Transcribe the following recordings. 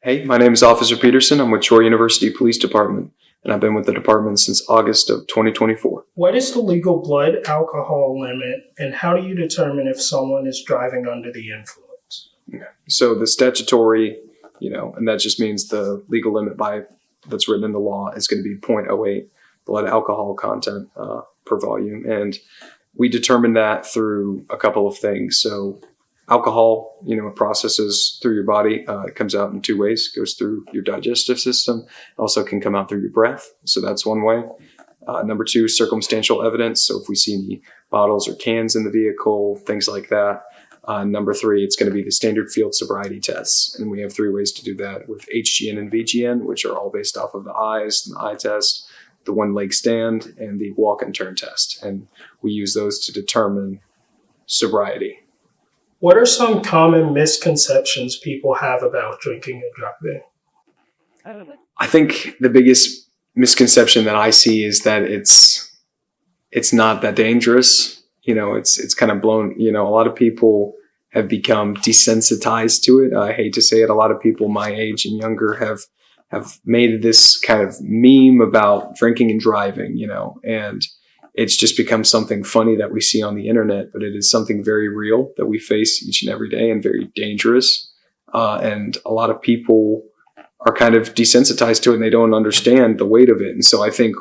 Hey, my name is Officer Peterson. I'm with Troy University Police Department, and I've been with the department since August of 2024. What is the legal blood alcohol limit, and how do you determine if someone is driving under the influence? So the statutory, and that just means the legal limit that's written in the law is going to be zero point zero 0.08 blood alcohol content per volume. And we determine that through a couple of things. So alcohol, it processes through your body. It comes out in two ways. It goes through your digestive system. Also can come out through your breath. So that's one way. Number two, circumstantial evidence. So if we see any bottles or cans in the vehicle, things like that. Number three, it's going to be the standard field sobriety tests. And we have three ways to do that with HGN and VGN, which are all based off of the eyes, the eye test, the one leg stand, and the walk and turn test. And we use those to determine sobriety. What are some common misconceptions people have about drinking and driving? I think the biggest misconception that I see is that it's not that dangerous. It's kind of blown. A lot of people have become desensitized to it. I hate to say it. A lot of people my age and younger have made this kind of meme about drinking and driving, and it's just become something funny that we see on the internet, but it is something very real that we face each and every day and very dangerous. And a lot of people are kind of desensitized to it and they don't understand the weight of it. And so I think,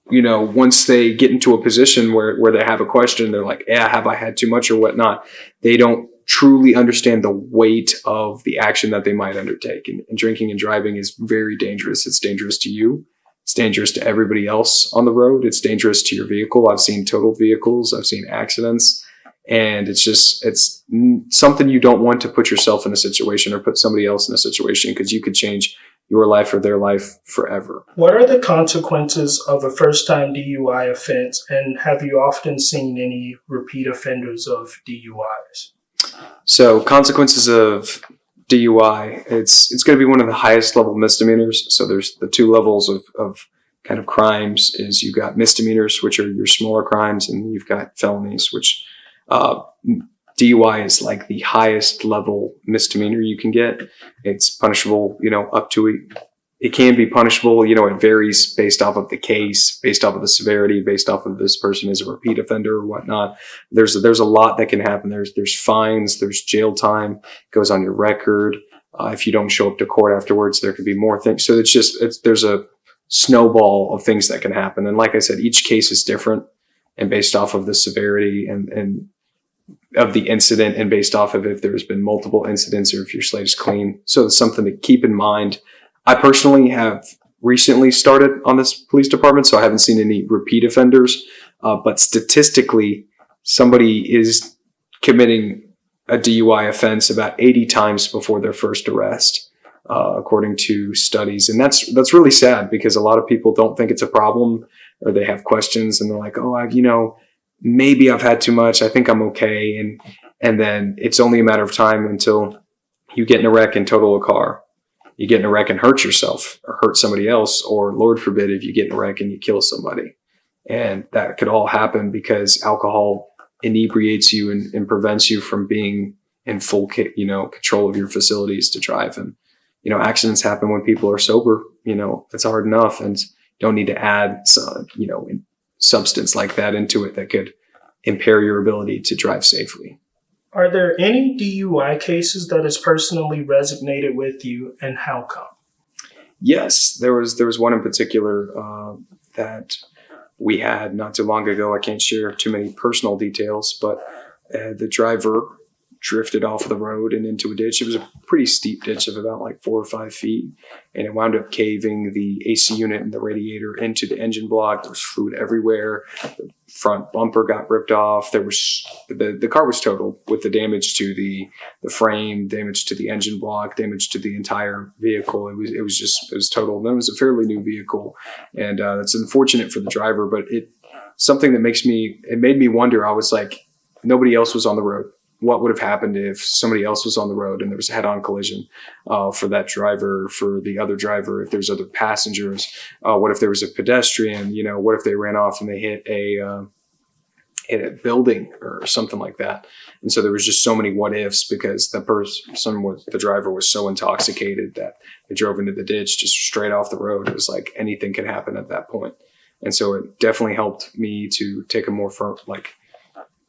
once they get into a position where they have a question, they're like, yeah, have I had too much or whatnot? They don't truly understand the weight of the action that they might undertake. And drinking and driving is very dangerous. It's dangerous to you. It's dangerous to everybody else on the road. It's dangerous to your vehicle. I've seen totaled vehicles. I've seen accidents. And it's something you don't want to put yourself in a situation or put somebody else in a situation, because you could change your life or their life forever. What are the consequences of a first-time DUI offense, and have you often seen any repeat offenders of DUIs? So consequences of DUI, it's going to be one of the highest level misdemeanors. So there's the two levels of kind of crimes. Is you've got misdemeanors, which are your smaller crimes, and you've got felonies, which DUI is like the highest level misdemeanor you can get. It's punishable, up to it can be punishable. It varies based off of the case, based off of the severity, based off of this person is a repeat offender or whatnot. There's a lot that can happen. There's fines, there's jail time, goes on your record. If you don't show up to court afterwards, there could be more things. So there's a snowball of things that can happen. And like I said, each case is different and based off of the severity and of the incident and based off of if there's been multiple incidents or if your slate is clean. So it's something to keep in mind. I personally have recently started on this police department, so I haven't seen any repeat offenders. But statistically, somebody is committing a DUI offense about 80 times before their first arrest, according to studies. And that's really sad, because a lot of people don't think it's a problem, or they have questions and they're like, oh, maybe I've had too much. I think I'm okay. And then it's only a matter of time until you get in a wreck and total a car. You get in a wreck and hurt yourself or hurt somebody else, or Lord forbid, if you get in a wreck and you kill somebody. And that could all happen because alcohol inebriates you and prevents you from being in full, control of your facilities to drive. And, accidents happen when people are sober. It's hard enough, and you don't need to add some, substance like that into it that could impair your ability to drive safely. Are there any DUI cases that has personally resonated with you, and how come? Yes, there was one in particular that we had not too long ago. I can't share too many personal details, but the driver drifted off of the road and into a ditch. It was a pretty steep ditch of about like 4 or 5 feet, and it wound up caving the AC unit and the radiator into the engine block. There was fluid everywhere. The front bumper got ripped off. The car was totaled with the damage to the frame, damage to the engine block, damage to the entire vehicle. It was totaled. And it was a fairly new vehicle, and that's unfortunate for the driver. But something that made me wonder. I was like, nobody else was on the road. What would have happened if somebody else was on the road and there was a head-on collision for that driver, for the other driver, if there's other passengers? What if there was a pedestrian? What if they ran off and they hit hit a building or something like that. And so there was just so many what ifs because the driver was so intoxicated that they drove into the ditch just straight off the road. It was like anything could happen at that point. And so it definitely helped me to take a more firm,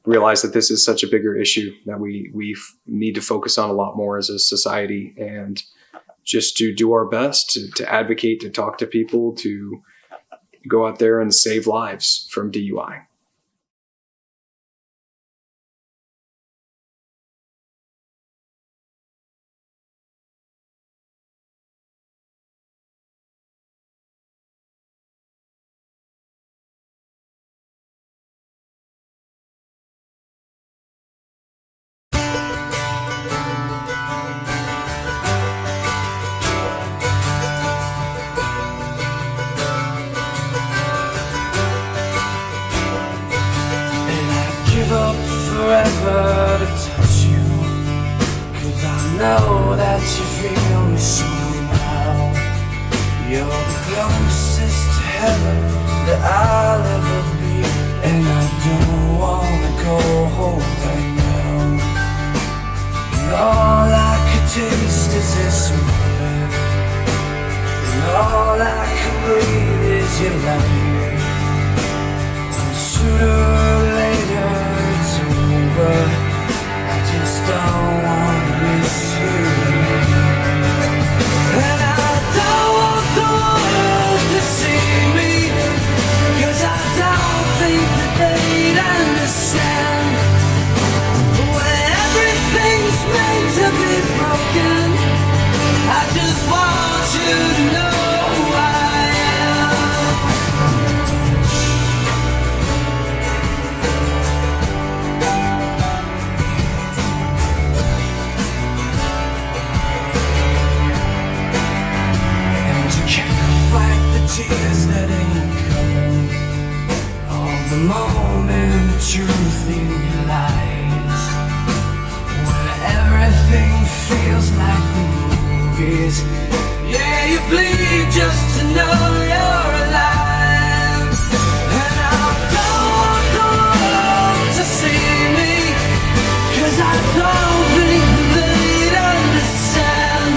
realize that this is such a bigger issue that we need to focus on a lot more as a society, and just to do our best to advocate, to talk to people, to go out there and save lives from DUI. Give up forever to touch you, 'cause I know that you feel me somehow. You're the closest to heaven that I'll ever be, and I don't wanna go home right now. And all I could taste is this moment, and all I can breathe is your light. And sooner or later it's over, I just don't wanna miss you anymore. And I don't want the world to see me, 'cause I don't think that they'd understand. When everything's made to be broken, I just want you to know who I am. And you can't fight the tears that ain't coming, or the moment of truth in your eyes, when everything feels like the movies. Yeah, you bleed just to know you're alive. And I don't want the world to see me, 'cause I don't think they'd understand.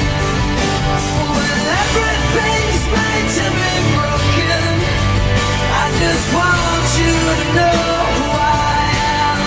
When everything's made to be broken, I just want you to know who I am.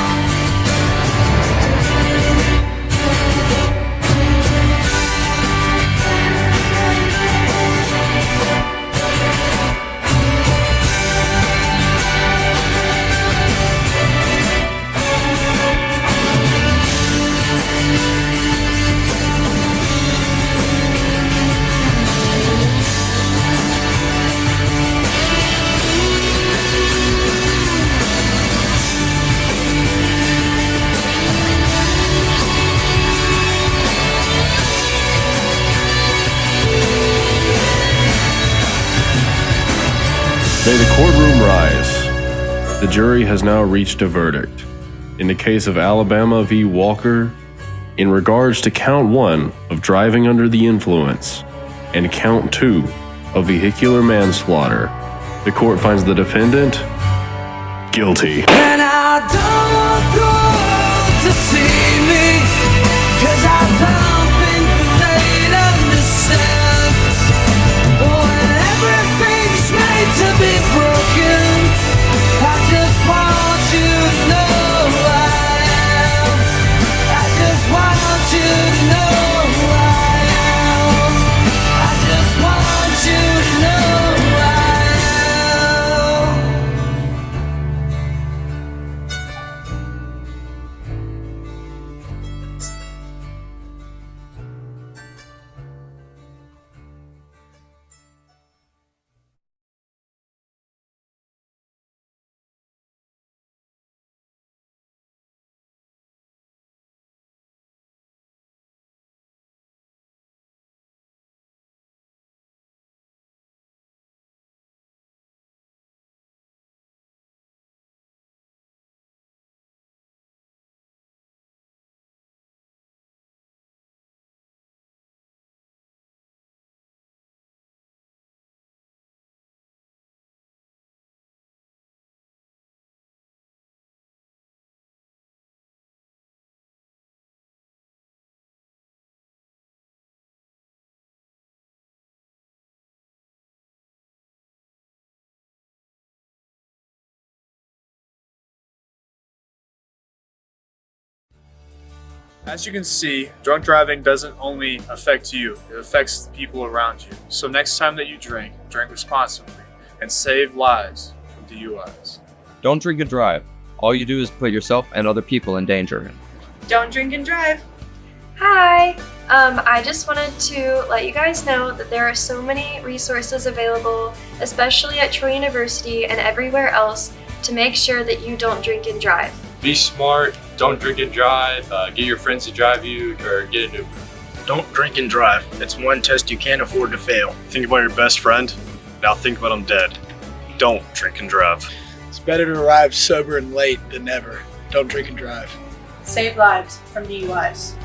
May the courtroom rise. The jury has now reached a verdict. In the case of Alabama v. Walker, in regards to count 1 of driving under the influence and count 2 of vehicular manslaughter, the court finds the defendant guilty. And I don't want the world to see me, 'cause I don't think that they'd understand. When everything's made to be broken, I just want you to know who I am. I just want you to know who I am. I just want you to know who I am. As you can see, drunk driving doesn't only affect you, it affects the people around you. So next time that you drink responsibly and save lives from DUIs. Don't drink and drive. All you do is put yourself and other people in danger. Don't drink and drive. Hi! I just wanted to let you guys know that there are so many resources available, especially at Troy University and everywhere else, to make sure that you don't drink and drive. Be smart, don't drink and drive, get your friends to drive you, or get an Uber. Don't drink and drive. It's one test you can't afford to fail. Think about your best friend, now think about them dead. Don't drink and drive. It's better to arrive sober and late than never. Don't drink and drive. Save lives from DUIs.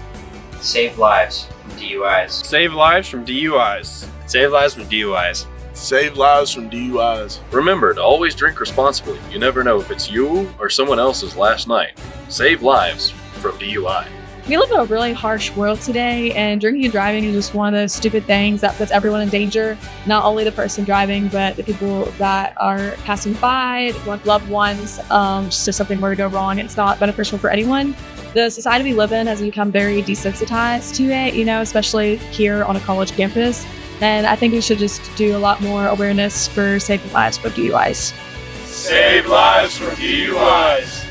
Save lives from DUIs. Save lives from DUIs. Save lives from DUIs. Save lives from DUIs. Remember to always drink responsibly. You never know if it's you or someone else's last night. Save lives from DUI. We live in a really harsh world today, and drinking and driving is just one of those stupid things that puts everyone in danger. Not only the person driving, but the people that are passing by, like loved ones. Just if something were to go wrong, it's not beneficial for anyone. The society we live in has become very desensitized to it, especially here on a college campus. And I think we should just do a lot more awareness for saving lives from DUIs. Save lives from DUIs.